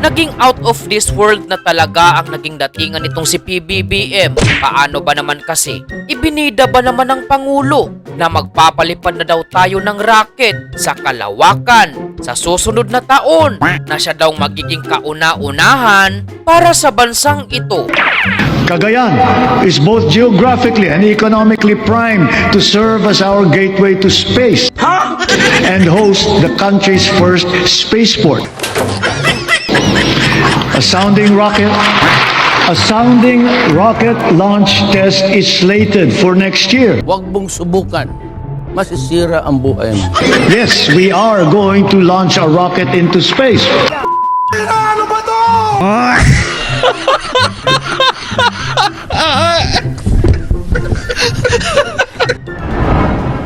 Naging out of this world na talaga ang naging datingan nitong si PBBM. Paano ba naman kasi? Ibinida ba naman ng Pangulo na magpapalipad na daw tayo ng rocket sa kalawakan sa susunod na taon na siya daw magiging kauna-unahan para sa bansang ito? Cagayan is both geographically and economically primed to serve as our gateway to space and host the country's first spaceport. A sounding rocket launch test is slated for next year. Huwag mong subukan. Masisira ang buhay mo. Yes, we are going to launch a rocket into space. Ano ba to?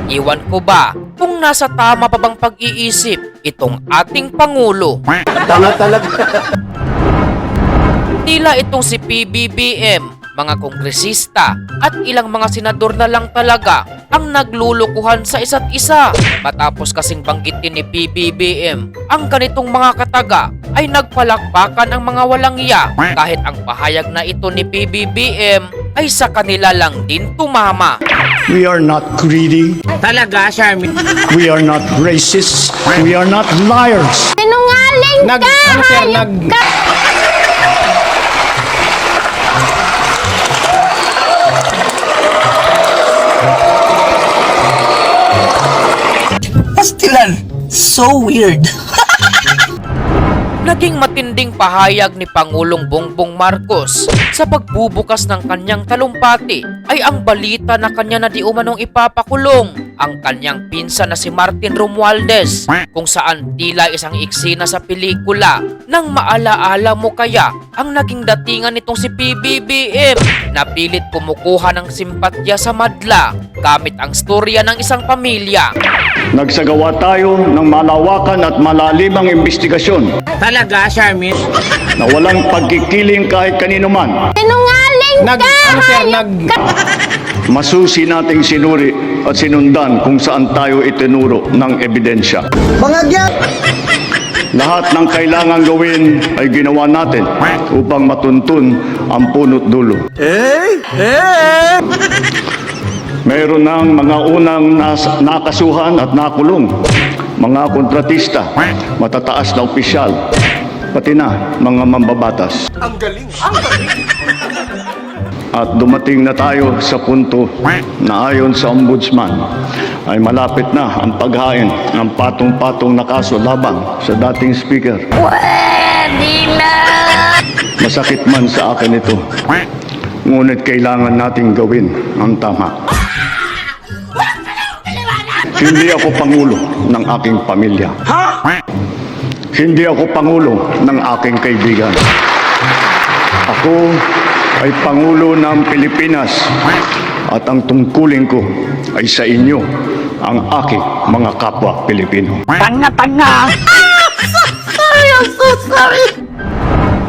Iwan ko ba kung nasa tama pa bang pag-iisip itong ating Pangulo? Tanga talaga. Tila itong si PBBM, mga kongresista at ilang mga senador na lang talaga ang naglulukuhan sa isa't isa. Matapos kasing banggitin ni PBBM ang ganitong mga kataga ay nagpalakpakan ang mga walang iya kahit ang pahayag na ito ni PBBM ay sa kanila lang din tumama. We are not greedy. Talaga, Charmin. We are not racist. We are not liars. Sinungaling ka! Pastilan, so weird. Naging matinding pahayag ni Pangulong Bongbong Marcos sa pagbubukas ng kanyang talumpati ay ang balita na kanya na di umanong ipapakulong ang kanyang pinsan na si Martin Romualdez, kung saan tila isang eksena sa pelikula. Nang maalaala mo kaya ang naging datingan nitong si PBBM na pilit kumukuha ng simpatya sa madla gamit ang storya ng isang pamilya. Nagsagawa tayo ng malawakan at malalimang investigasyon Talaga, Charmin. na walang pagkikiling kahit kanino man. Sinungaling ka! Masusi nating sinuri at sinundan kung saan tayo itinuro ng ebidensya. Bangagya! Lahat ng kailangan gawin ay ginawa natin upang matuntun ang punot dulo. Mayroon ng mga unang nakasuhan at nakulong, mga kontratista, matataas na opisyal, pati na mga mambabatas. Ang galing! At dumating na tayo sa punto na ayon sa ombudsman ay malapit na ang paghain ng patong-patong na kaso laban sa dating speaker. Pwede na! Masakit man sa akin ito, ngunit kailangan nating gawin ang tama. Hindi ako pangulo ng aking pamilya. Hindi ako pangulo ng aking kaibigan. Ako ay pangulo ng Pilipinas at ang tungkulin ko ay sa inyo, ang aking mga kapwa Pilipino. Tanga-tanga!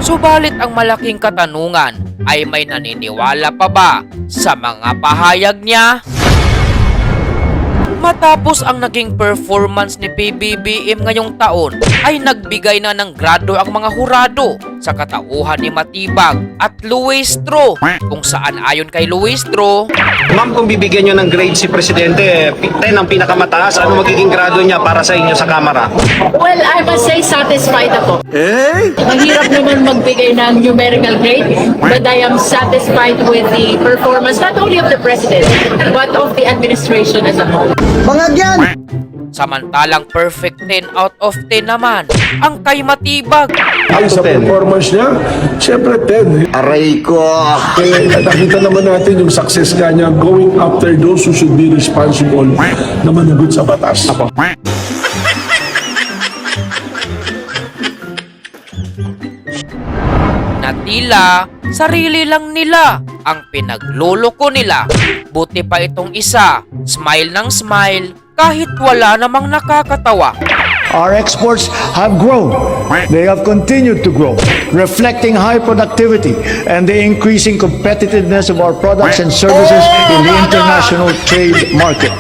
Subalit ang malaking katanungan ay may naniniwala pa ba sa mga pahayag niya? Matapos ang naging performance ni PBBM ngayong taon ay nagbigay na ng grado ang mga hurado sa katauhan ni Matibag at Luistro, kung saan ayon kay Luistro, Ma'am, kung bibigyan nyo ng grade si Presidente, 10 ang pinakamataas, ano magiging grado niya para sa inyo sa Kamara? Well, I must say satisfied ako. Mahirap naman magbigay ng numerical grade, but I am satisfied with the performance not only of the President, but of the administration as a whole. Bangagyan! samantalang perfect 10 out of 10 naman ang kay Matibag. Ay, sa performance niya, syempre 10. Aray ko! Nakita naman natin yung success nga niya going after those who should be responsible na managot sa batas. Na tila sarili lang nila ang pinagluloko nila. Buti pa itong isa, smile ng smile kahit wala namang nakakatawa. Our exports have grown. They have continued to grow, reflecting high productivity and the increasing competitiveness of our products and services in the international trade market.